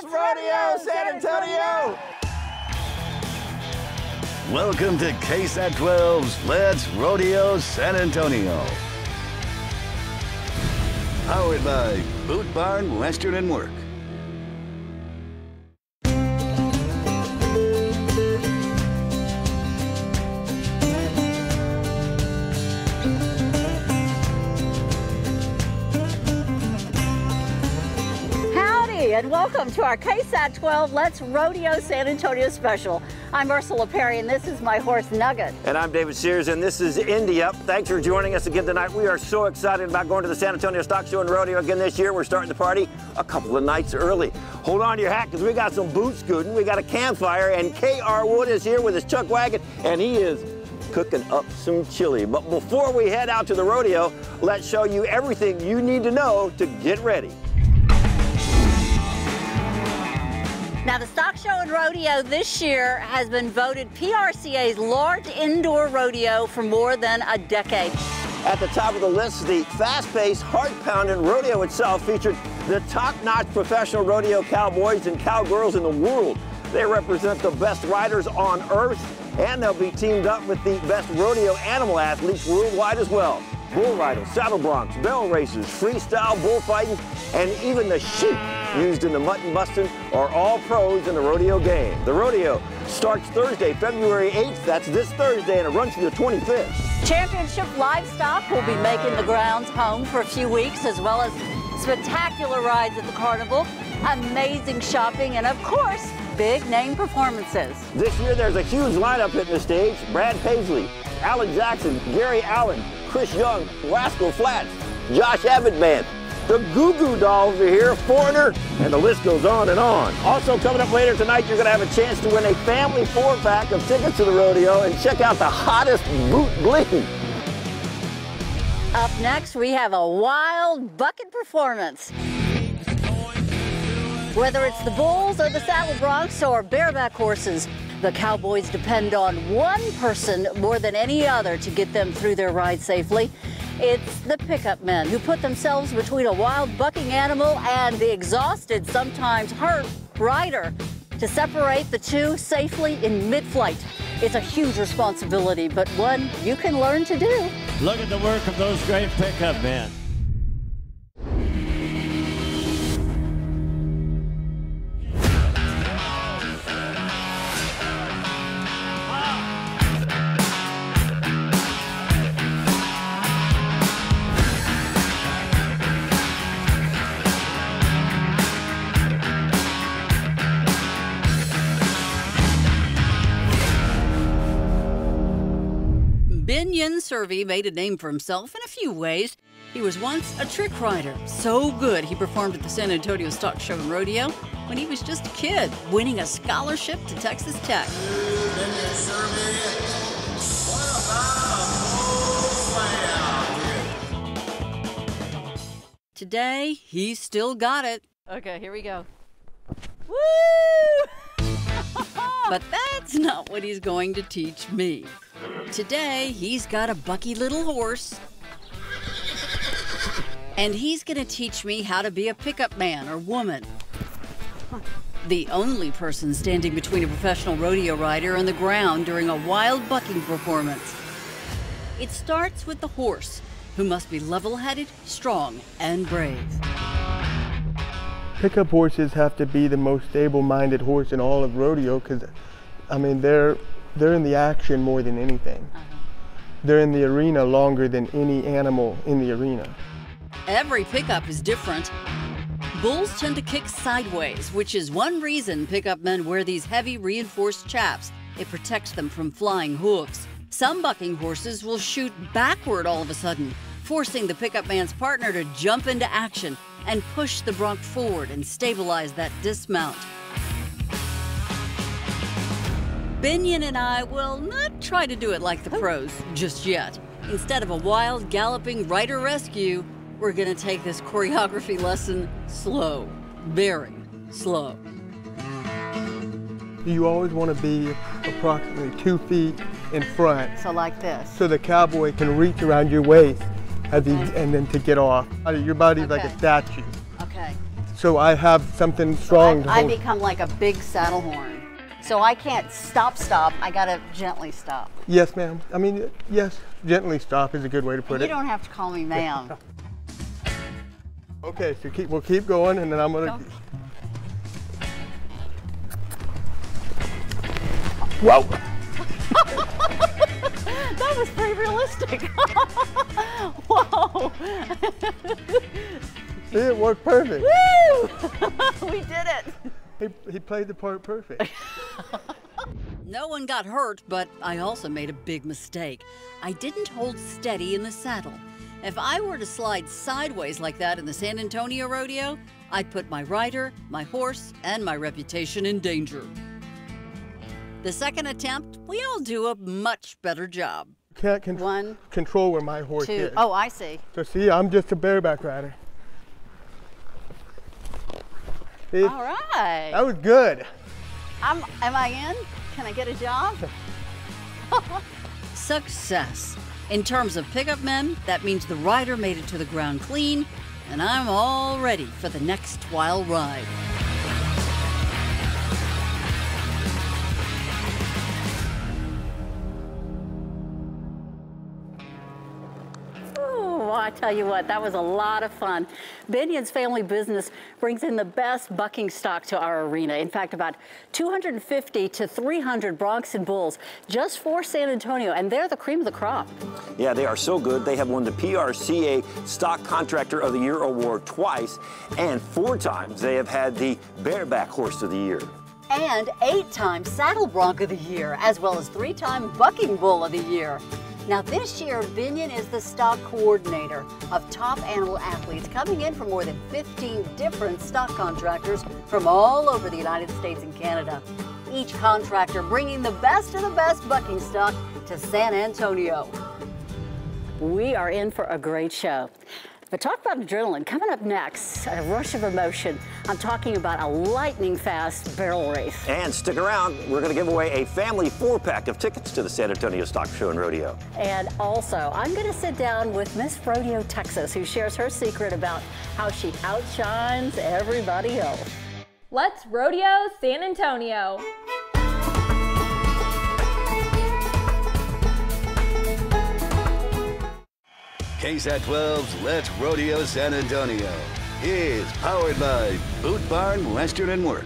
Rodeo, San Antonio! Welcome to KSAT 12's Let's Rodeo San Antonio. Powered by Boot Barn Western and Work. And welcome to our KSAT 12 Let's Rodeo San Antonio special. I'm Ursula Perry and this is my horse Nugget. And I'm David Sears and this is Indy Up. Thanks for joining us again tonight. We are so excited about going to the San Antonio Stock Show and Rodeo again this year. We're starting the party a couple of nights early. Hold on to your hat because we got some boot scooting, we got a campfire, and K.R. Wood is here with his chuck wagon and he is cooking up some chili. But before we head out to the rodeo, let's show you everything you need to know to get ready. Now, the Stock Show and Rodeo this year has been voted PRCA's large indoor rodeo for more than a decade. At the top of the list, the fast-paced, heart-pounding rodeo itself featured the top-notch professional rodeo cowboys and cowgirls in the world. They represent the best riders on earth, and they'll be teamed up with the best rodeo animal athletes worldwide as well. Bull riders, saddle broncs, barrel races, freestyle bullfighting, and even the sheep used in the mutton busting are all pros in the rodeo game. The rodeo starts Thursday, February 8th. That's this Thursday, and it runs through the 25th. Championship Livestock will be making the grounds home for a few weeks, as well as spectacular rides at the carnival, amazing shopping, and of course, big name performances. This year there's a huge lineup hitting the stage. Brad Paisley, Alan Jackson, Gary Allen, Chris Young, Rascal Flatts, Josh Abbott Band. The Goo Goo Dolls are here, Foreigner, and the list goes on and on. Also coming up later tonight, you're gonna have a chance to win a family 4-pack of tickets to the rodeo and check out the hottest boot bling. Up next, we have a wild bucket performance. Whether it's the bulls or the saddle broncs or bareback horses, the cowboys depend on one person more than any other to get them through their ride safely. It's the pickup men who put themselves between a wild bucking animal and the exhausted, sometimes hurt rider to separate the two safely in mid-flight. It's a huge responsibility, but one you can learn to do. Look at the work of those great pickup men. Survey made a name for himself in a few ways. He was once a trick rider, so good he performed at the San Antonio Stock Show and Rodeo when he was just a kid, winning a scholarship to Texas Tech. Today, he's still got it. Okay, here we go. Woo! But that's not what he's going to teach me. Today, he's got a bucky little horse, and he's going to teach me how to be a pickup man or woman. The only person standing between a professional rodeo rider and the ground during a wild bucking performance. It starts with the horse, who must be level-headed, strong, and brave. Pickup horses have to be the most stable-minded horse in all of rodeo because, I mean, they're in the action more than anything. They're in the arena longer than any animal in the arena. Every pickup is different. Bulls tend to kick sideways, which is one reason pickup men wear these heavy reinforced chaps. It protects them from flying hooves. Some bucking horses will shoot backward all of a sudden, forcing the pickup man's partner to jump into action and push the bronc forward and stabilize that dismount. Binion and I will not try to do it like the pros just yet. Instead of a wild, galloping rider rescue, we're gonna take this choreography lesson slow, very slow. You always want to be approximately 2 feet in front. So like this. So the cowboy can reach around your waist as he, and then to get off. Your body's like a statue. Okay. so I have something strong to I hold. become like a big saddle horn. So I can't stop. I gotta gently stop. Yes, ma'am. I mean, yes, gently stop is a good way to put You it. don't have to call me ma'am. Okay, so we'll keep going, and then I'm gonna. Go. Whoa! That was pretty realistic. Whoa! It worked perfect. Woo! We did it. He played the part perfect. No one got hurt, but I also made a big mistake. I didn't hold steady in the saddle. If I were to slide sideways like that in the San Antonio Rodeo, I'd put my rider, my horse, and my reputation in danger. The second attempt, we all do a much better job. Can't control where my horse 2. is. Oh, I see. So see, I'm just a bareback rider. See, All right. that was good. Am I in? Can I get a job? Success. In terms of pickup men, that means the rider made it to the ground clean, and I'm all ready for the next wild ride. I tell you what, that was a lot of fun. Binion's family business brings in the best bucking stock to our arena. In fact, about 250 to 300 broncs and bulls just for San Antonio, and they're the cream of the crop. Yeah, they are so good. They have won the PRCA Stock Contractor of the Year award twice, and 4 times they have had the Bareback Horse of the Year. And 8-time Saddle Bronc of the Year, as well as 3-time Bucking Bull of the Year. Now this year, Binion is the stock coordinator of top animal athletes coming in from more than 15 different stock contractors from all over the United States and Canada. Each contractor bringing the best of the best bucking stock to San Antonio. We are in for a great show. But talk about adrenaline. Coming up next, a rush of emotion. I'm talking about a lightning-fast barrel race. And stick around. We're going to give away a family 4-pack of tickets to the San Antonio Stock Show and Rodeo. And also, I'm going to sit down with Miss Rodeo, Texas, who shares her secret about how she outshines everybody else. Let's rodeo San Antonio. KSAT 12's Let's Rodeo San Antonio is powered by Boot Barn Western and Work.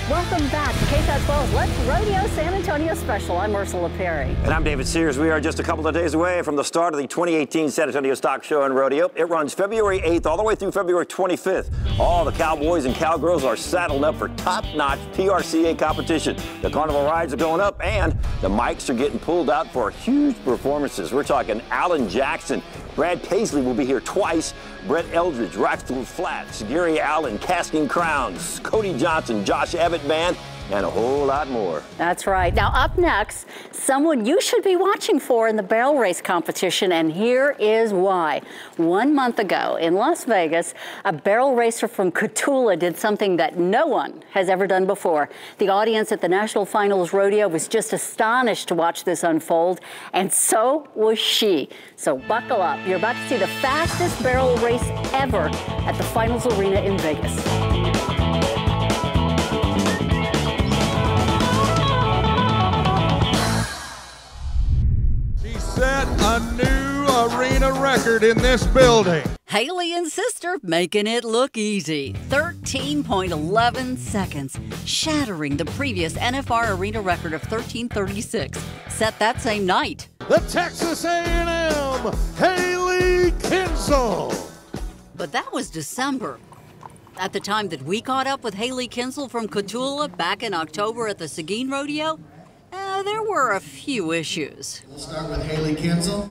Welcome back to KSAT 12's Let's Rodeo San Antonio special. I'm Ursula Perry. And I'm David Sears. We are just a couple of days away from the start of the 2018 San Antonio Stock Show and Rodeo. It runs February 8th all the way through February 25th. All the cowboys and cowgirls are saddled up for top-notch PRCA competition. The carnival rides are going up, and the mics are getting pulled out for huge performances. We're talking Alan Jackson. Brad Paisley will be here twice. Brett Eldridge, Rifle Flats, Gary Allen, Casting Crowns, Cody Johnson, Josh Abbott Band, and a whole lot more. That's right. Now up next, someone you should be watching for in the barrel race competition, and here is why. 1 month ago in Las Vegas, a barrel racer from Cotulla did something that no one has ever done before. The audience at the National Finals Rodeo was just astonished to watch this unfold, and so was she. So buckle up. You're about to see the fastest barrel race ever at the Finals Arena in Vegas. Set a new arena record in this building. Haley and sister making it look easy. 13.11 seconds, shattering the previous NFR arena record of 13:36, set that same night. The Texas A&M, Haley Kinsel. But that was December. At the time that we caught up with Haley Kinsel from Cotulla back in October at the Seguin Rodeo, there were a few issues. We'll start with Haley Kinsel.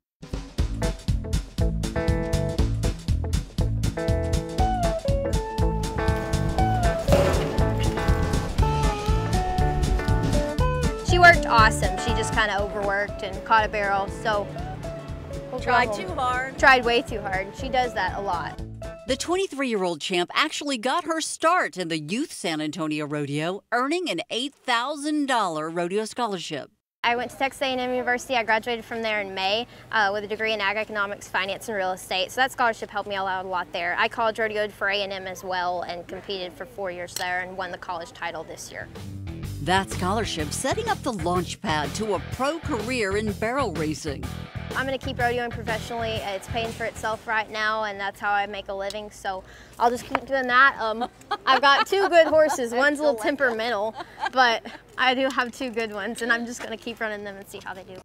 She worked awesome. She just kind of overworked and caught a barrel, so Tried too hard. Tried way too hard. She does that a lot. The 23-year-old champ actually got her start in the Youth San Antonio Rodeo, earning an $8,000 rodeo scholarship. I went to Texas A&M University. I graduated from there in May with a degree in ag economics, finance, and real estate. So that scholarship helped me out a lot there. I college rodeoed for A&M as well and competed for 4 years there and won the college title this year. That scholarship setting up the launch pad to a pro career in barrel racing. I'm going to keep rodeoing professionally. It's paying for itself right now, and that's how I make a living. So I'll just keep doing that. I've got 2 good horses. One's a little temperamental, but I do have 2 good ones, and I'm just going to keep running them and see how they do.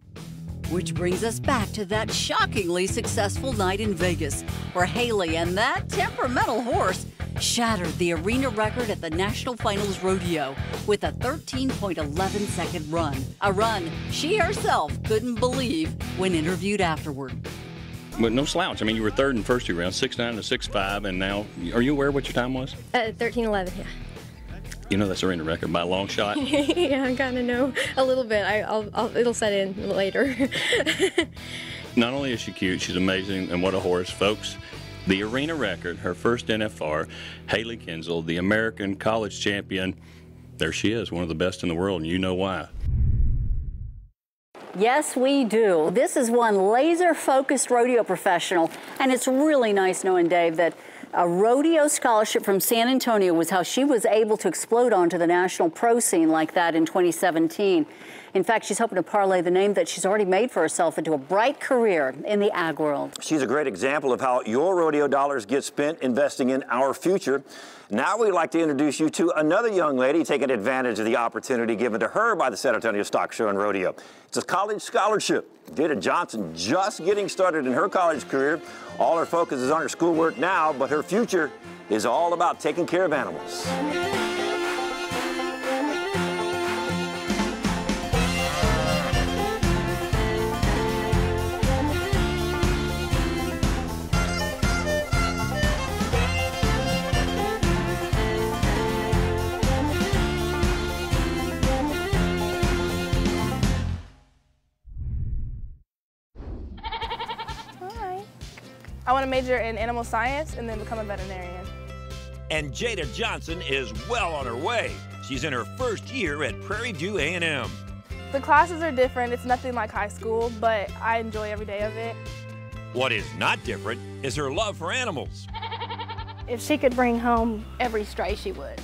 Which brings us back to that shockingly successful night in Vegas, where Haley and that temperamental horse shattered the arena record at the National Finals Rodeo with a 13.11-second run. A run she herself couldn't believe when interviewed afterward. But no slouch. I mean, you were third in the first 2 rounds, 6'9" to 6'5", and now, are you aware what your time was? 13:11, yeah. You know that's arena record by a long shot. Yeah, I kind of know a little bit. It'll set in later. Not only is she cute, she's amazing, and what a horse, folks. The arena record, her first NFR, Haley Kinsel, the American college champion. There she is, one of the best in the world, and you know why. Yes, we do. This is one laser-focused rodeo professional, and it's really nice knowing, Dave, that a rodeo scholarship from San Antonio was how she was able to explode onto the national pro scene like that in 2017. In fact, she's hoping to parlay the name that she's already made for herself into a bright career in the ag world. She's a great example of how your rodeo dollars get spent investing in our future. Now we'd like to introduce you to another young lady taking advantage of the opportunity given to her by the San Antonio Stock Show and Rodeo. It's a college scholarship. Jada Johnson just getting started in her college career. All her focus is on her schoolwork now, but her future is all about taking care of animals. I want to major in animal science and then become a veterinarian. And Jada Johnson is well on her way. She's in her first year at Prairie View A&M. The classes are different. It's nothing like high school, but I enjoy every day of it. What is not different is her love for animals. If she could bring home every stray, she would.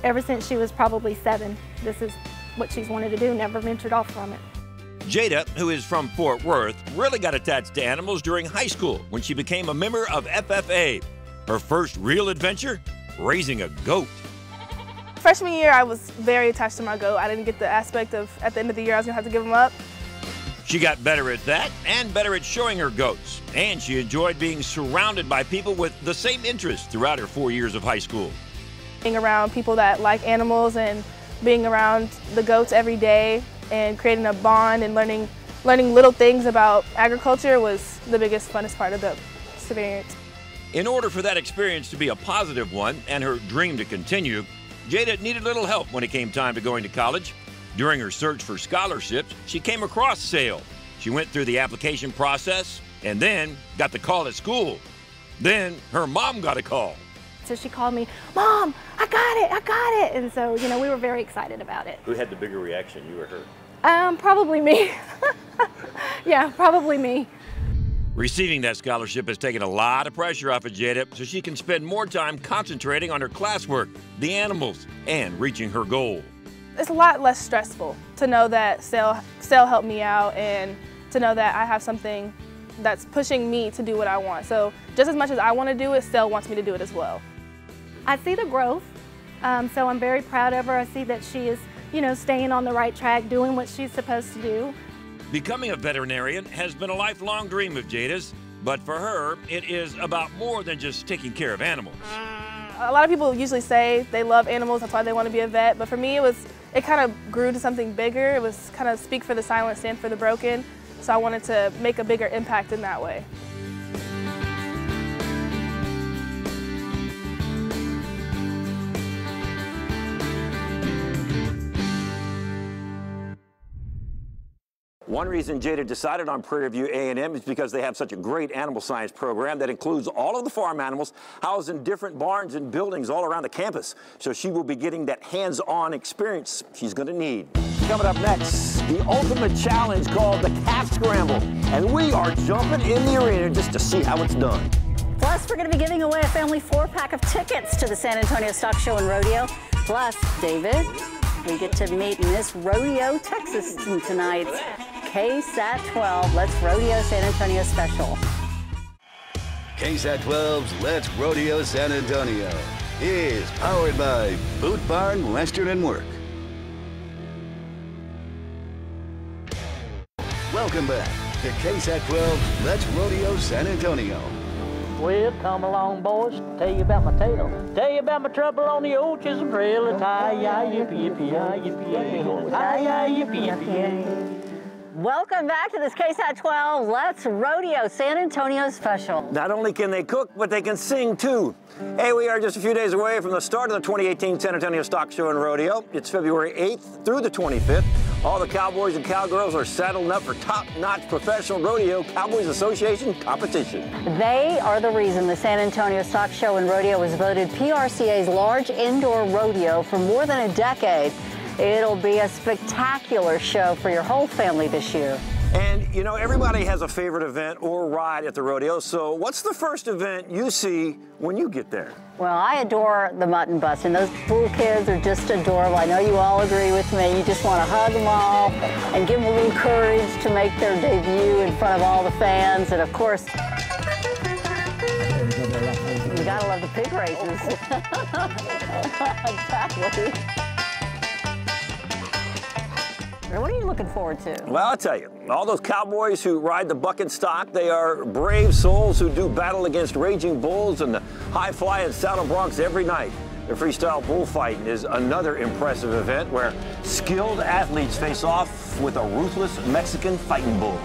Ever since she was probably 7, this is what she's wanted to do, never ventured off from it. Jada, who is from Fort Worth, really got attached to animals during high school when she became a member of FFA. Her first real adventure, raising a goat. Freshman year, I was very attached to my goat. I didn't get the aspect of, at the end of the year, I was gonna have to give him up. She got better at that and better at showing her goats. And she enjoyed being surrounded by people with the same interests throughout her 4 years of high school. Being around people that like animals and being around the goats every day and creating a bond and learning little things about agriculture was the biggest, funnest part of the experience. In order for that experience to be a positive one and her dream to continue, Jada needed little help when it came time to going to college. During her search for scholarships, she came across SAIL. She went through the application process and then got the call at school. Then her mom got a call. So she called me, "Mom, I got it." And so, we were very excited about it. Who had the bigger reaction, you or her? Probably me. Yeah, probably me. Receiving that scholarship has taken a lot of pressure off of Jada so she can spend more time concentrating on her classwork, the animals, and reaching her goal. It's a lot less stressful to know that SAIL helped me out and to know that I have something that's pushing me to do what I want. So just as much as I want to do it, SAIL wants me to do it as well. I see the growth, so I'm very proud of her. I see that she is, staying on the right track, doing what she's supposed to do. Becoming a veterinarian has been a lifelong dream of Jada's, but for her, it is about more than just taking care of animals. A lot of people usually say they love animals, that's why they want to be a vet, but for me it kind of grew to something bigger. It was kind of speak for the silent, stand for the broken, so I wanted to make a bigger impact in that way. One reason Jada decided on Prairie View A&M is because they have such a great animal science program that includes all of the farm animals housed in different barns and buildings all around the campus. So she will be getting that hands-on experience she's going to need. Coming up next, the ultimate challenge called the calf scramble. And we are jumping in the arena just to see how it's done. Plus, we're going to be giving away a family 4-pack of tickets to the San Antonio Stock Show and Rodeo. Plus, David, we get to meet Miss Rodeo Texas tonight. KSAT 12, Let's Rodeo San Antonio special. KSAT 12's Let's Rodeo San Antonio is powered by Boot Barn Western and Work. Welcome back to KSAT 12's Let's Rodeo San Antonio. Well, come along, boys, tell you about my tale. Tell you about my trouble on the old Chisholm Trail. It's hi-yi, yippee-yippee-yi, yippee-yippee, hi-yi, yippee-yippee-yi. Welcome back to this KSAT 12 Let's Rodeo San Antonio special. Not only can they cook, but they can sing too. Hey, we are just a few days away from the start of the 2018 San Antonio Stock Show and Rodeo. It's February 8th through the 25th. All the cowboys and cowgirls are saddled up for top-notch professional rodeo Cowboys Association competition. They are the reason the San Antonio Stock Show and Rodeo was voted PRCA's large indoor rodeo for more than a decade. It'll be a spectacular show for your whole family this year. And, you know, everybody has a favorite event or ride at the rodeo, so what's the first event you see when you get there? Well, I adore the mutton bust, and those pool kids are just adorable. I know you all agree with me. You just want to hug them all and give them a little courage to make their debut in front of all the fans. And, of course, you gotta love the pig races. Exactly. What are you looking forward to? Well, I'll tell you, all those cowboys who ride the bucket stock, they are brave souls who do battle against raging bulls and the high-flying saddle broncs every night. The freestyle bullfighting is another impressive event where skilled athletes face off with a ruthless Mexican fighting bull.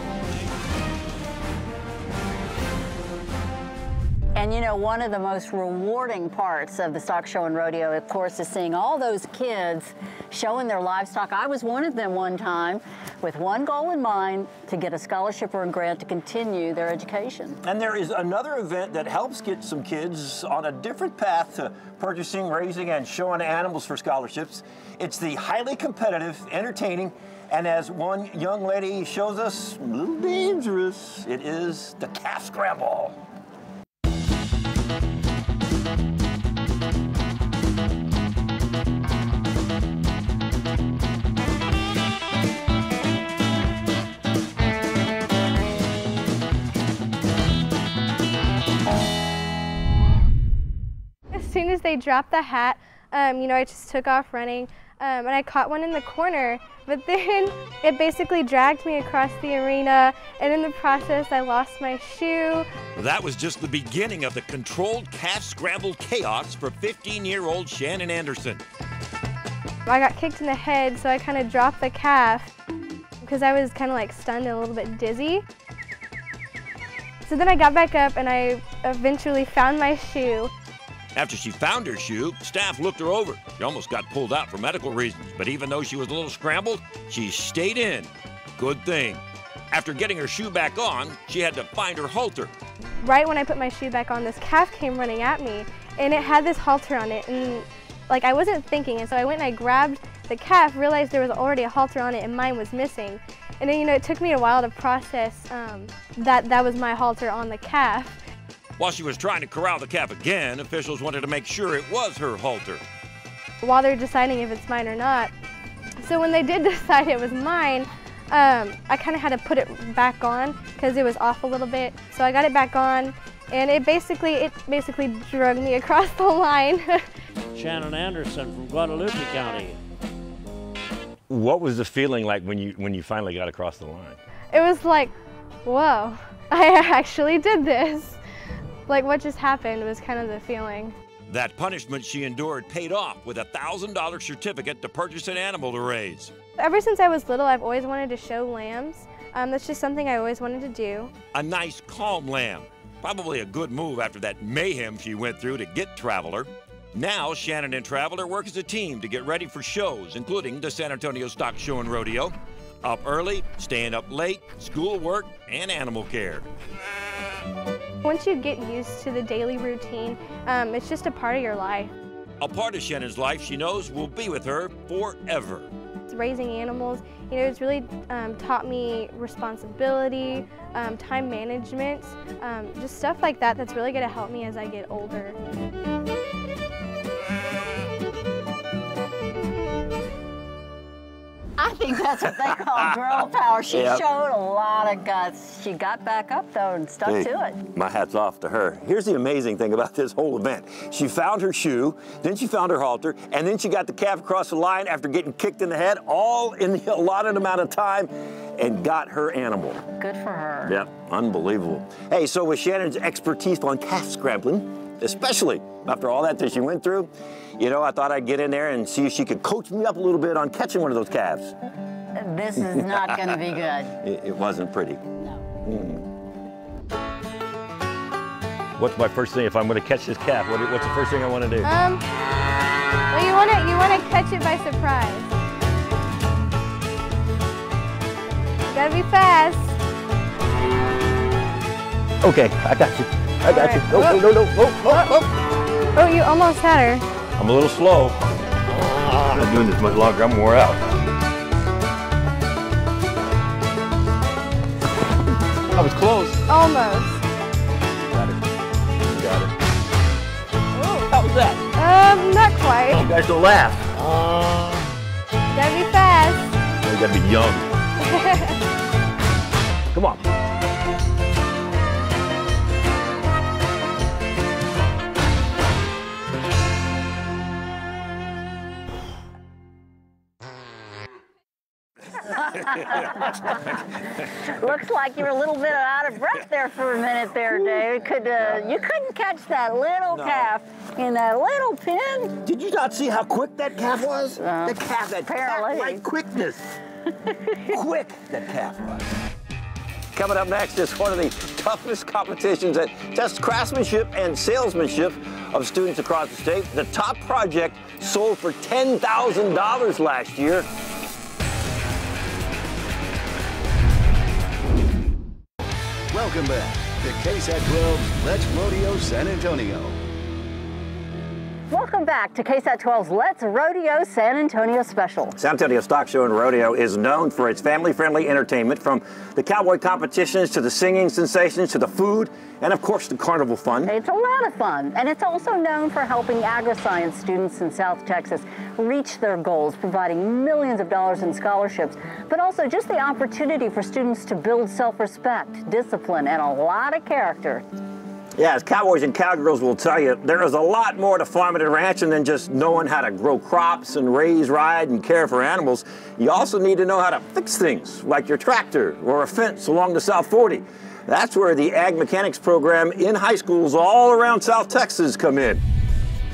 And you know, one of the most rewarding parts of the Stock Show and Rodeo, of course, is seeing all those kids showing their livestock. I was one of them one time with one goal in mind, to get a scholarship or a grant to continue their education. And there is another event that helps get some kids on a different path to purchasing, raising, and showing animals for scholarships. It's the highly competitive, entertaining, and as one young lady shows us, a little dangerous. It is the calf scramble. As soon as they dropped the hat, you know, I just took off running, and I caught one in the corner, but then it basically dragged me across the arena, and in the process I lost my shoe. That was just the beginning of the controlled calf scramble chaos for 15-year-old Shannon Anderson. I got kicked in the head, so I kind of dropped the calf because I was kind of like stunned and a little bit dizzy. So then I got back up and I eventually found my shoe. After she found her shoe, staff looked her over. She almost got pulled out for medical reasons, but even though she was a little scrambled, she stayed in. Good thing. After getting her shoe back on, she had to find her halter. Right when I put my shoe back on, this calf came running at me, and it had this halter on it, and like I wasn't thinking, and so I went and I grabbed the calf, realized there was already a halter on it, and mine was missing. And then, you know, it took me a while to process that was my halter on the calf. While she was trying to corral the calf again, officials wanted to make sure it was her halter. While they're deciding if it's mine or not. So when they did decide it was mine, I kind of had to put it back on because it was off a little bit. So I got it back on, and it basically drug me across the line. Shannon Anderson from Guadalupe County. What was the feeling like when you finally got across the line? It was like, whoa, I actually did this. Like what just happened was kind of the feeling. That punishment she endured paid off with a $1,000 certificate to purchase an animal to raise. Ever since I was little, I've always wanted to show lambs. That's just something I always wanted to do. A nice, calm lamb. Probably a good move after that mayhem she went through to get Traveler. Now, Shannon and Traveler work as a team to get ready for shows, including the San Antonio Stock Show and Rodeo. Up early, staying up late, schoolwork, and animal care. Once you get used to the daily routine, it's just a part of your life. A part of Shannon's life she knows will be with her forever. Raising animals, you know, it's really taught me responsibility, time management, just stuff like that that's really going to help me as I get older. I think that's what they call girl power. She showed a lot of guts. She got back up, though, and stuck to it. My hat's off to her. Here's the amazing thing about this whole event. She found her shoe, then she found her halter, and then she got the calf across the line after getting kicked in the head, all in the allotted amount of time, and got her animal. Good for her. Yep, unbelievable. Hey, so with Shannon's expertise on calf scrambling, especially after all that she went through, you know, I thought I'd get in there and see if she could coach me up a little bit on catching one of those calves. This is not going to be good. It wasn't pretty. No. What's my first thing if I'm going to catch this calf? What's the first thing I want to do? Well, you want to catch it by surprise. You gotta be fast. Okay, I got you. I got you. No. Oh, you almost had her. I'm a little slow. I'm not doing this much longer. I'm wore out. I was close. Almost. Got it. You got it. Oh, how was that? Not quite. You guys don't laugh. You gotta be fast. You gotta be young. Come on. Looks like you were a little bit out of breath there for a minute there, Dave. You couldn't catch that little calf in that little pen. Did you not see how quick that calf was? The calf, that cat-like quickness. Quick that calf was. Coming up next is one of the toughest competitions that tests craftsmanship and salesmanship of students across the state. The top project sold for $10,000 last year. Welcome back to KSAT 12's Let's Rodeo San Antonio. Welcome back to KSAT 12's Let's Rodeo San Antonio special. San Antonio Stock Show and Rodeo is known for its family-friendly entertainment, from the cowboy competitions to the singing sensations to the food and, of course, the carnival fun. It's a lot of fun, and it's also known for helping agri-science students in South Texas reach their goals, providing millions of dollars in scholarships, but also just the opportunity for students to build self-respect, discipline, and a lot of character. Yeah, as cowboys and cowgirls will tell you, there is a lot more to farming and ranching than just knowing how to grow crops and raise, ride, and care for animals. You also need to know how to fix things, like your tractor or a fence along the South 40. That's where the Ag Mechanics program in high schools all around South Texas come in.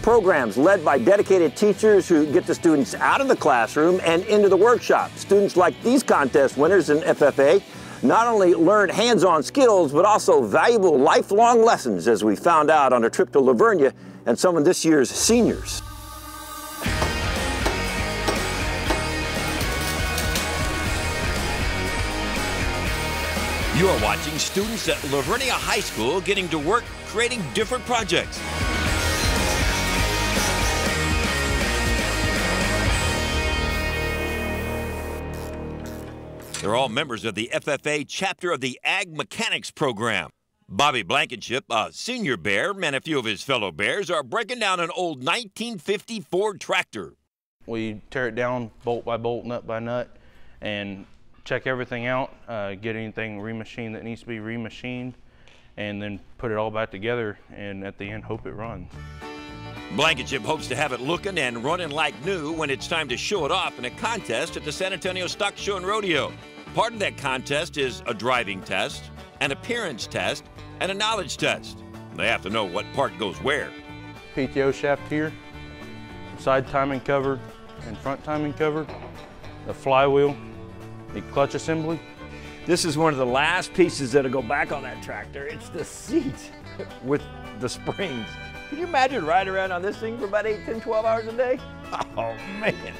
Programs led by dedicated teachers who get the students out of the classroom and into the workshop. Students like these contest winners in FFA not only learn hands-on skills, but also valuable lifelong lessons, as we found out on a trip to La Vernia and some of this year's seniors. You are watching students at La Vernia High School getting to work creating different projects. They're all members of the FFA chapter of the Ag Mechanics program. Bobby Blankenship, a senior bear, and a few of his fellow bears are breaking down an old 1950 Ford tractor. We tear it down bolt by bolt, nut by nut, and check everything out, get anything remachined that needs to be remachined, and then put it all back together, and at the end hope it runs. Blankenship hopes to have it looking and running like new when it's time to show it off in a contest at the San Antonio Stock Show and Rodeo. Part of that contest is a driving test, an appearance test, and a knowledge test. They have to know what part goes where. PTO shaft here, side timing cover and front timing cover, the flywheel, the clutch assembly. This is one of the last pieces that'll go back on that tractor. It's the seat with the springs. Can you imagine riding around on this thing for about 8, 10, 12 hours a day? Oh, man.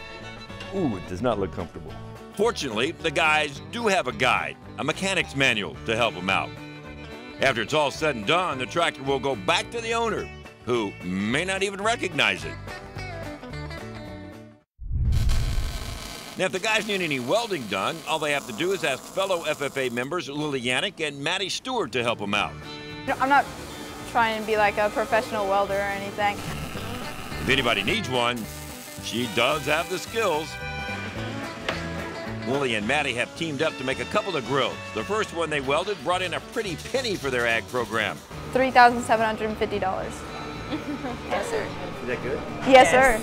Ooh, it does not look comfortable. Fortunately, the guys do have a guide, a mechanic's manual to help them out. After it's all said and done, the tractor will go back to the owner, who may not even recognize it. Now, if the guys need any welding done, all they have to do is ask fellow FFA members Lily Yannick and Maddie Stewart to help them out. I'm not trying to be like a professional welder or anything. If anybody needs one, she does have the skills. Lily and Maddie have teamed up to make a couple of grills. The first one they welded brought in a pretty penny for their ag program. $3,750. Yes, sir. Is that good? Yes, sir.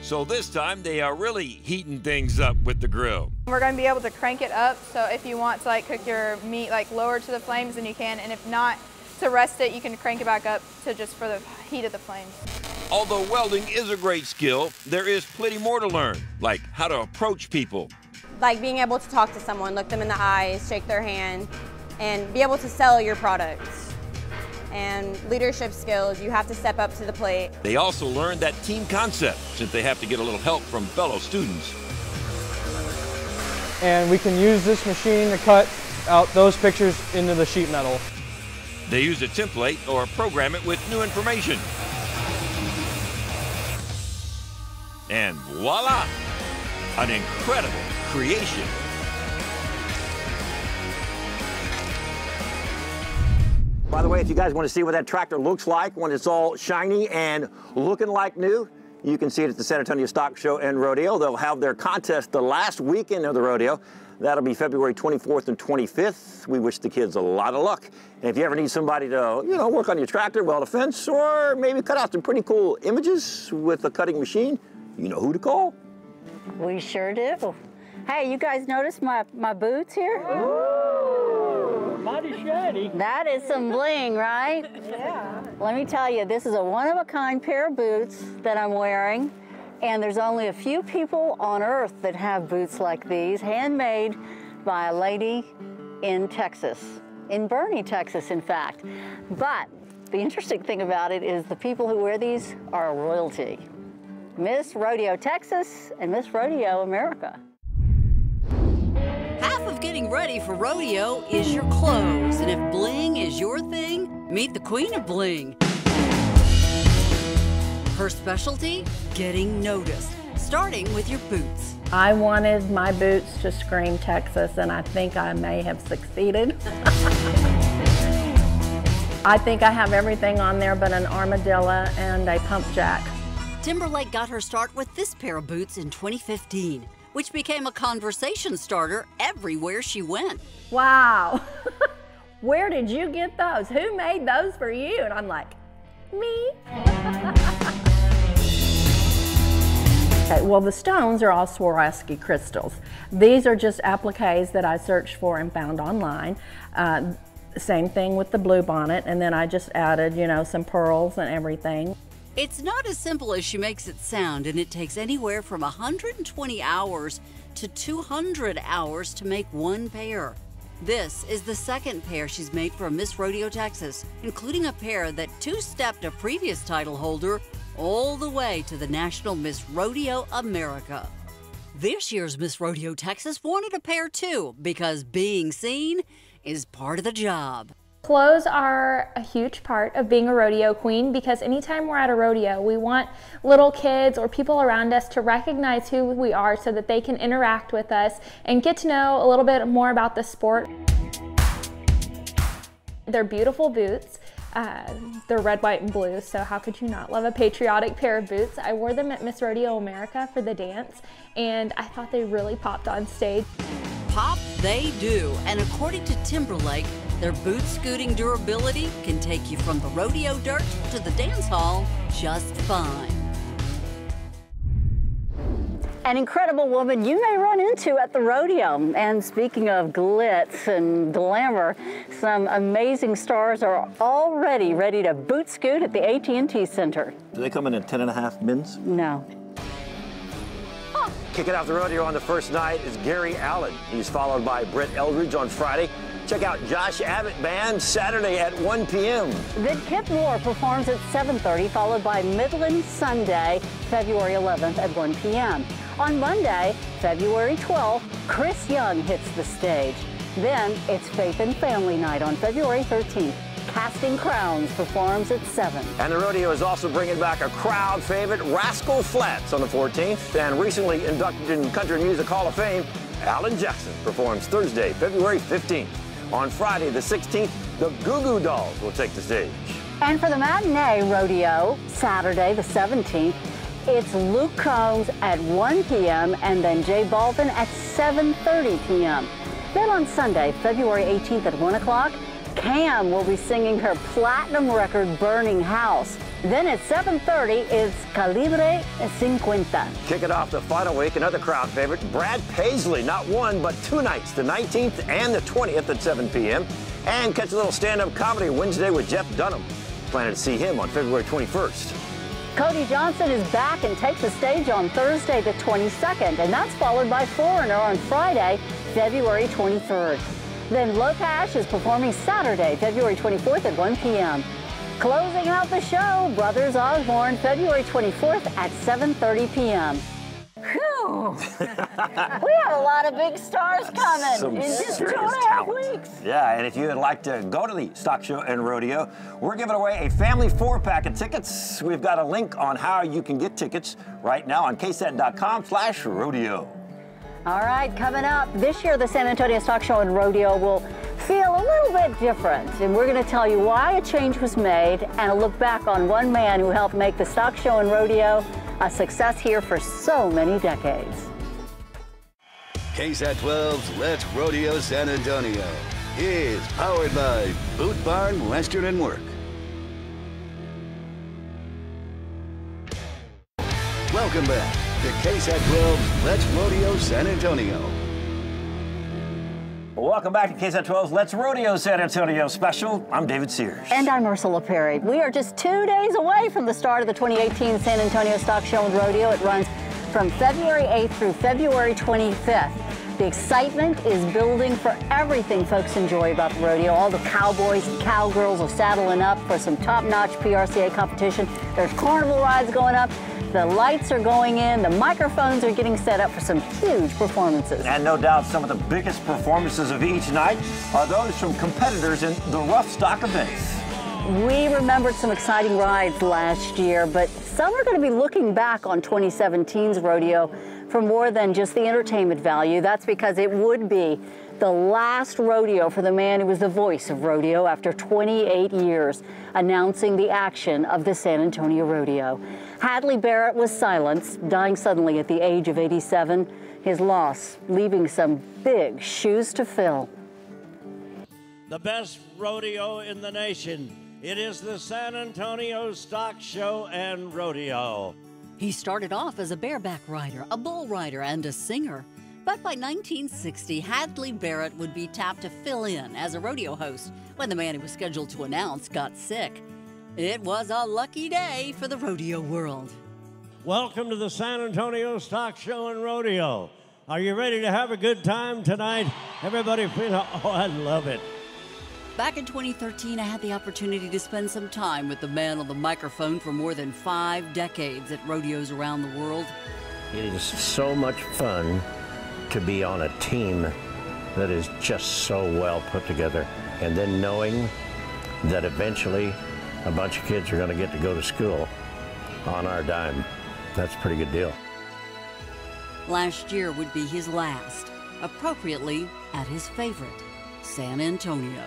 So this time they are really heating things up with the grill. We're going to be able to crank it up, so if you want to like cook your meat like lower to the flames, then you can, and if not, to rest it, you can crank it back up to just for the heat of the flames. Although welding is a great skill, there is plenty more to learn, like how to approach people. Like being able to talk to someone, look them in the eyes, shake their hand, and be able to sell your products. And leadership skills, you have to step up to the plate. They also learned that team concept, since they have to get a little help from fellow students. And we can use this machine to cut out those pictures into the sheet metal. They use a template or program it with new information. And voila, an incredible creation. By the way, if you guys want to see what that tractor looks like when it's all shiny and looking like new, you can see it at the San Antonio Stock Show and Rodeo. They'll have their contest the last weekend of the rodeo. That'll be February 24th and 25th. We wish the kids a lot of luck. And if you ever need somebody to, work on your tractor, weld a fence, or maybe cut out some pretty cool images with a cutting machine, you know who to call. We sure do. Hey, you guys notice my boots here? Ooh, mighty shiny. That is some bling, right? Yeah. Let me tell you, this is a one-of-a-kind pair of boots that I'm wearing, and there's only a few people on earth that have boots like these, handmade by a lady in Texas, in Boerne, Texas, in fact. But the interesting thing about it is the people who wear these are royalty. Miss Rodeo Texas and Miss Rodeo America. Half of getting ready for rodeo is your clothes, and if bling is your thing, meet the queen of bling. Her specialty? Getting noticed, starting with your boots. I wanted my boots to scream Texas, and I think I may have succeeded. I think I have everything on there but an armadillo and a pump jack. Timberlake got her start with this pair of boots in 2015, which became a conversation starter everywhere she went. Wow, where did you get those? Who made those for you? And I'm like, me. Okay, well, the stones are all Swarovski crystals. These are just appliques that I searched for and found online. Same thing with the blue bonnet, and then I just added, some pearls and everything. It's not as simple as she makes it sound, and it takes anywhere from 120 hours to 200 hours to make one pair. This is the second pair she's made for Miss Rodeo Texas, including a pair that two-stepped a previous title holder all the way to the National Miss Rodeo America. This year's Miss Rodeo Texas wanted a pair too, because being seen is part of the job. Clothes are a huge part of being a rodeo queen, because anytime we're at a rodeo, we want little kids or people around us to recognize who we are so that they can interact with us and get to know a little bit more about the sport. They're beautiful boots. They're red, white, and blue, so how could you not love a patriotic pair of boots? I wore them at Miss Rodeo America for the dance, and I thought they really popped on stage. Pop they do, and according to Timberlake, their boot scooting durability can take you from the rodeo dirt to the dance hall just fine. An incredible woman you may run into at the rodeo. And speaking of glitz and glamour, some amazing stars are already ready to boot scoot at the AT&T Center. Do they come in at 10.5 mins? No. Kicking off the rodeo on the first night is Gary Allen. He's followed by Brett Eldridge on Friday. Check out Josh Abbott Band Saturday at 1 p.m. Then Kip Moore performs at 7:30, followed by Midland Sunday, February 11th at 1 p.m. On Monday, February 12th, Chris Young hits the stage. Then it's Faith and Family Night on February 13th. Casting Crowns performs at 7. And the rodeo is also bringing back a crowd favorite, Rascal Flatts, on the 14th. And recently inducted in Country Music Hall of Fame, Alan Jackson performs Thursday, February 15th. On Friday, the 16th, the Goo Goo Dolls will take the stage. And for the matinee rodeo, Saturday, the 17th, it's Luke Combs at 1 p.m. and then Jay Baldwin at 7:30 p.m. Then on Sunday, February 18th at 1 o'clock, Cam will be singing her platinum record, Burning House. Then at 7:30, it's Calibre 50. Kicking off the final week, another crowd favorite, Brad Paisley, not one, but 2 nights, the 19th and the 20th at 7 p.m. And catch a little stand-up comedy Wednesday with Jeff Dunham. Planning to see him on February 21st. Cody Johnson is back and takes the stage on Thursday, the 22nd, and that's followed by Foreigner on Friday, February 23rd. Then Locash is performing Saturday, February 24th at 1 p.m. Closing out the show, Brothers Osborne, February 24th at 7:30 p.m. Whew. We have a lot of big stars coming in just 2.5 weeks. Yeah, and if you would like to go to the Stock Show and Rodeo, we're giving away a family 4-pack of tickets. We've got a link on how you can get tickets right now on ksat.com/rodeo. All right, coming up, this year the San Antonio Stock Show and Rodeo will feel a little bit different, and we're going to tell you why a change was made and a look back on one man who helped make the Stock Show and Rodeo a success here for so many decades. KSAT 12's Let's Rodeo San Antonio is powered by Boot Barn Western and Work. Welcome back to KSAT 12's Let's Rodeo San Antonio. Welcome back to KSAT 12's Let's Rodeo San Antonio special. I'm David Sears. And I'm Ursula Perry. We are just 2 days away from the start of the 2018 San Antonio Stock Show and Rodeo. It runs from February 8th through February 25th. The excitement is building for everything folks enjoy about the rodeo. All the cowboys and cowgirls are saddling up for some top-notch PRCA competition. There's carnival rides going up. The lights are going in, the microphones are getting set up for some huge performances. And no doubt some of the biggest performances of each night are those from competitors in the rough stock events. We remembered some exciting rides last year, but some are going to be looking back on 2017's rodeo for more than just the entertainment value. That's because it would be the last rodeo for the man who was the voice of rodeo after 28 years, announcing the action of the San Antonio Rodeo. Hadley Barrett was silenced, dying suddenly at the age of 87. His loss leaving some big shoes to fill. The best rodeo in the nation. It is the San Antonio Stock Show and Rodeo. He started off as a bareback rider, a bull rider, and a singer. But by 1960, Hadley Barrett would be tapped to fill in as a rodeo host when the man who was scheduled to announce got sick. It was a lucky day for the rodeo world. Welcome to the San Antonio Stock Show and Rodeo. Are you ready to have a good time tonight? Everybody feel, oh, I love it. Back in 2013, I had the opportunity to spend some time with the man on the microphone for more than 5 decades at rodeos around the world. It is so much fun to be on a team that is just so well put together. And then knowing that eventually a bunch of kids are going to get to go to school on our dime, that's a pretty good deal. Last year would be his last, appropriately at his favorite, San Antonio.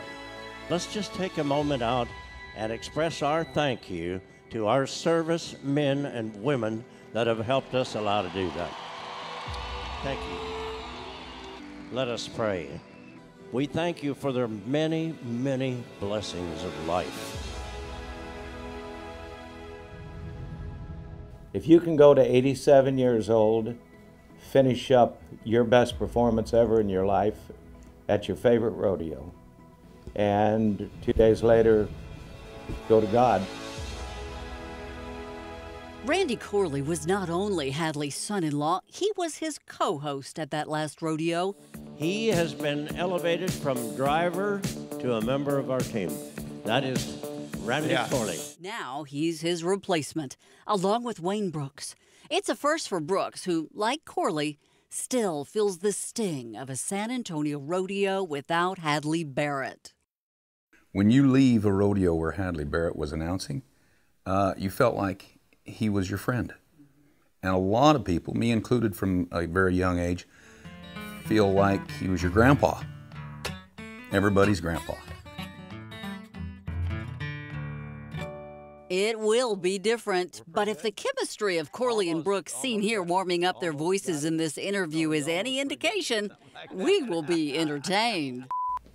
Let's just take a moment out and express our thank you to our service men and women that have helped us allow to do that. Thank you. Let us pray. We thank you for their many, many blessings of life. If you can go to 87 years old, finish up your best performance ever in your life at your favorite rodeo, and 2 days later, go to God. Randy Corley was not only Hadley's son-in-law, he was his co-host at that last rodeo. He has been elevated from driver to a member of our team. That is Randy Corley. Now he's his replacement, along with Wayne Brooks. It's a first for Brooks, who, like Corley, still feels the sting of a San Antonio rodeo without Hadley Barrett. When you leave a rodeo where Hadley Barrett was announcing, you felt like he was your friend. And a lot of people, me included from a very young age, feel like he was your grandpa. Everybody's grandpa. It will be different, but if the chemistry of Corley and Brooks seen here warming up their voices in this interview is any indication, we will be entertained.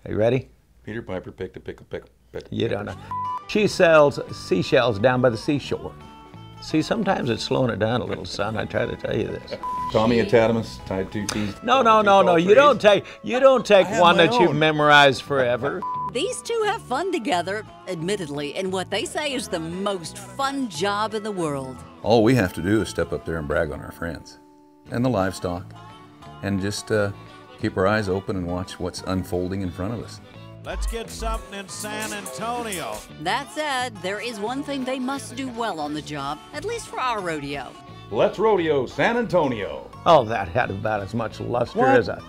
Are you ready? Peter Piper picked a pickle. You don't know. She sells seashells down by the seashore. See, sometimes it's slowing it down a little, son. I try to tell you this. Tommy Atatimus tied 2 T's. No. You don't take one that you've memorized forever. These two have fun together, admittedly, in what they say is the most fun job in the world. All we have to do is step up there and brag on our friends and the livestock and just keep our eyes open and watch what's unfolding in front of us. Let's get something in San Antonio. That said, there is one thing they must do well on the job, at least for our rodeo. Let's rodeo San Antonio. Oh, that had about as much luster as a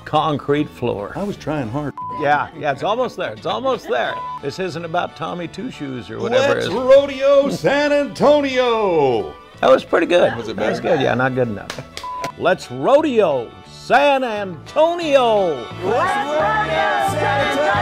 concrete floor. I was trying hard. Yeah, it's almost there. It's almost there. This isn't about Tommy Two Shoes or whatever. Let's rodeo San Antonio. That was pretty good. Was it That was better? good. Yeah, not good enough. Let's rodeo San Antonio. Let's rodeo San Antonio!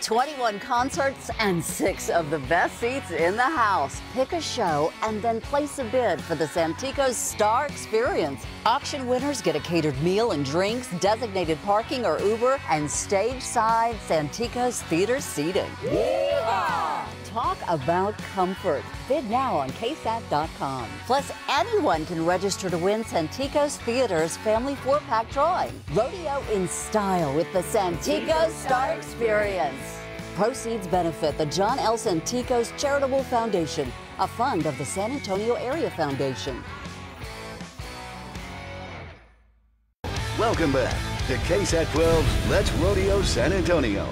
21 concerts and 6 of the best seats in the house. Pick a show and then place a bid for the Santikos Star Experience. Auction winners get a catered meal and drinks, designated parking or Uber, and stage-side Santikos theater seating. Yeehaw! Talk about comfort. Bid now on ksat.com. Plus, anyone can register to win Santikos Theater's Family 4-Pack drawing. Rodeo in style with the Santikos Star Experience. Proceeds benefit the John L. Santikos Charitable Foundation, a fund of the San Antonio Area Foundation. Welcome back to KSAT 12's Let's Rodeo San Antonio.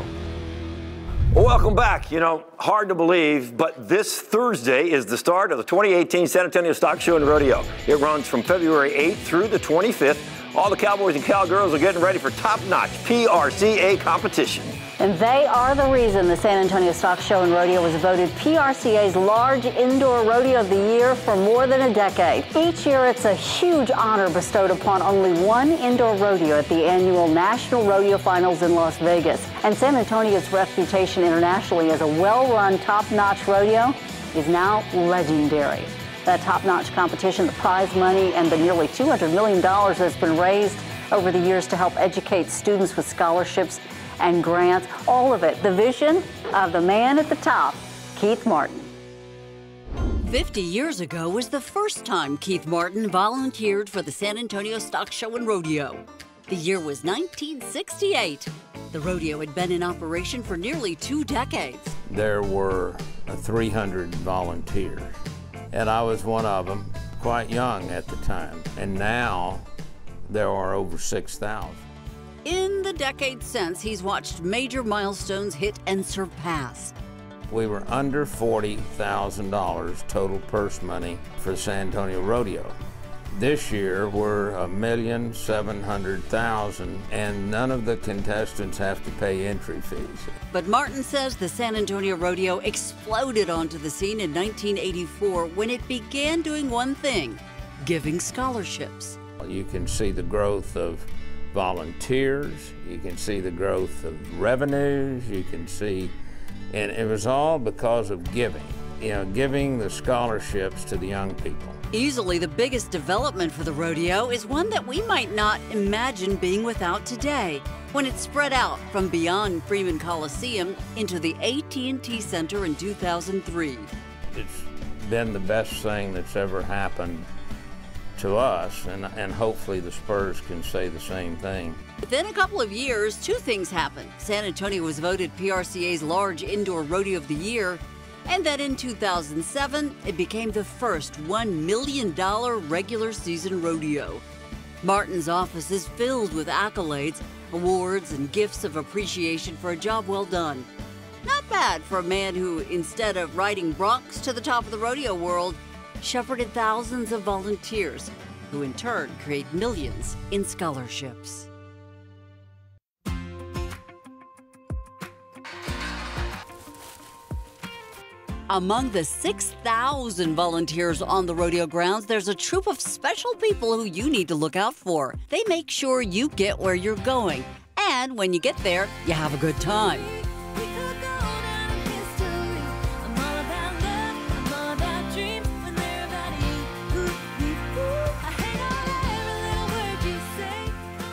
Well, welcome back. You know, hard to believe, but this Thursday is the start of the 2018 San Antonio Stock Show and Rodeo. It runs from February 8th through the 25th. All the cowboys and cowgirls are getting ready for top-notch PRCA competition. And they are the reason the San Antonio Stock Show and Rodeo was voted PRCA's large indoor rodeo of the year for more than a decade. Each year, it's a huge honor bestowed upon only one indoor rodeo at the annual National Rodeo Finals in Las Vegas. And San Antonio's reputation internationally as a well-run, top-notch rodeo is now legendary. That top-notch competition, the prize money, and the nearly $200 million that's been raised over the years to help educate students with scholarships and grants, all of it, the vision of the man at the top, Keith Martin. 50 years ago was the first time Keith Martin volunteered for the San Antonio Stock Show and Rodeo. The year was 1968. The rodeo had been in operation for nearly 2 decades. There were 300 volunteers, and I was one of them, quite young at the time. And now there are over 6,000. In the decades since, he's watched major milestones hit and surpassed. We were under $40,000 total purse money for the San Antonio Rodeo. This year, we're $1,700,000, and none of the contestants have to pay entry fees. But Martin says the San Antonio Rodeo exploded onto the scene in 1984 when it began doing one thing, giving scholarships. You can see the growth of volunteers, you can see the growth of revenues, you can see, and it was all because of giving, giving the scholarships to the young people. Easily the biggest development for the rodeo is one that we might not imagine being without today, when it spread out from beyond Freeman Coliseum into the AT&T Center in 2003. It's been the best thing that's ever happened to us, and hopefully the Spurs can say the same thing. Within a couple of years, 2 things happened. San Antonio was voted PRCA's large indoor rodeo of the year, and then in 2007, it became the first $1 million regular season rodeo. Martin's office is filled with accolades, awards, and gifts of appreciation for a job well done. Not bad for a man who, instead of riding broncs to the top of the rodeo world, shepherded thousands of volunteers who in turn create millions in scholarships. Among the 6,000 volunteers on the rodeo grounds, there's a troop of special people who you need to look out for. They make sure you get where you're going, and when you get there, you have a good time.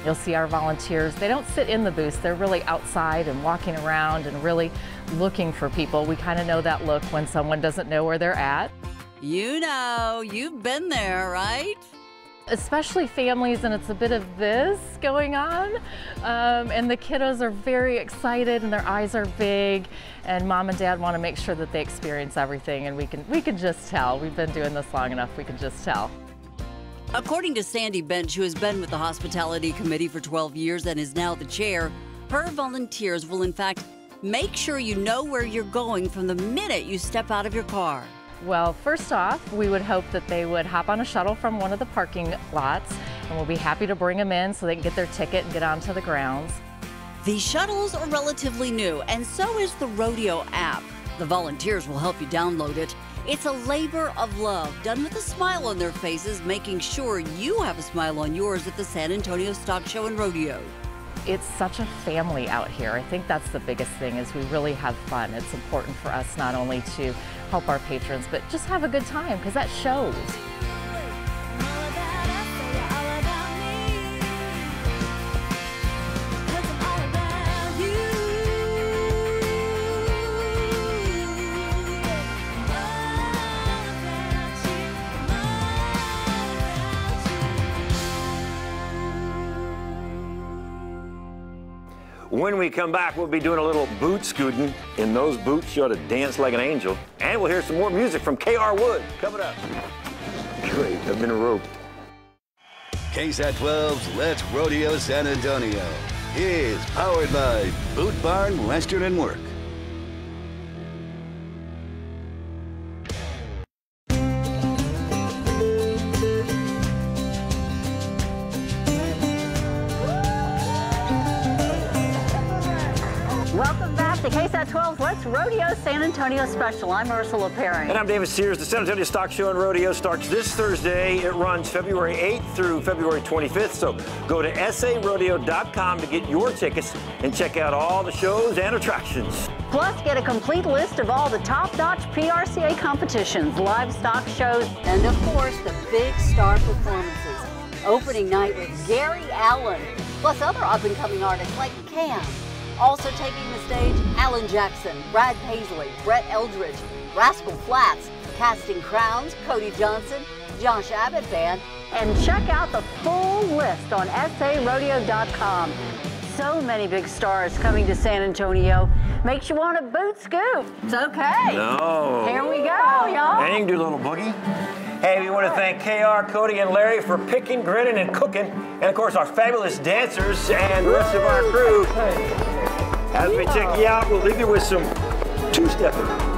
You'll see our volunteers, they don't sit in the booths, they're really outside and walking around and really looking for people. We kind of know that look when someone doesn't know where they're at. You know, you've been there, right? Especially families, and it's a bit of this going on. And the kiddos are very excited and their eyes are big, and mom and dad want to make sure that they experience everything, and we can just tell. We've been doing this long enough, we can just tell. According to Sandy Bench, who has been with the Hospitality Committee for 12 years and is now the chair, her volunteers will in fact make sure you know where you're going from the minute you step out of your car. Well, first off, we would hope that they would hop on a shuttle from one of the parking lots, and we'll be happy to bring them in so they can get their ticket and get onto the grounds. These shuttles are relatively new, and so is the Rodeo app. The volunteers will help you download it. It's a labor of love, done with a smile on their faces, making sure you have a smile on yours at the San Antonio Stock Show and Rodeo. It's such a family out here. I think that's the biggest thing, is we really have fun. It's important for us not only to help our patrons, but just have a good time, because that shows. When we come back, we'll be doing a little boot scooting. In those boots, you ought to dance like an angel. And we'll hear some more music from K.R. Wood coming up. Great, I've been roped. KSAT 12's Let's Rodeo San Antonio is powered by Boot Barn Western and Work. Welcome back to KSAT 12's Let's Rodeo San Antonio Special. I'm Ursula Perry. And I'm David Sears. The San Antonio Stock Show and Rodeo starts this Thursday. It runs February 8th through February 25th. So go to sarodeo.com to get your tickets and check out all the shows and attractions. Plus, get a complete list of all the top-notch PRCA competitions, livestock shows, and of course, the big star performances. Opening night with Gary Allen, plus other up-and-coming artists like Cam. Also taking the stage, Alan Jackson, Brad Paisley, Brett Eldridge, Rascal Flatts, Casting Crowns, Cody Johnson, Josh Abbott Band, and check out the full list on sarodeo.com. So many big stars coming to San Antonio. Makes you want to boot scoop. It's okay. No. Here we go, y'all. And you can do a little boogie. Hey, we want to thank KR, Cody, and Larry for picking, grinning, and cooking. And of course, our fabulous dancers and the rest of our crew. As we check you out, we'll leave you with some two-stepping.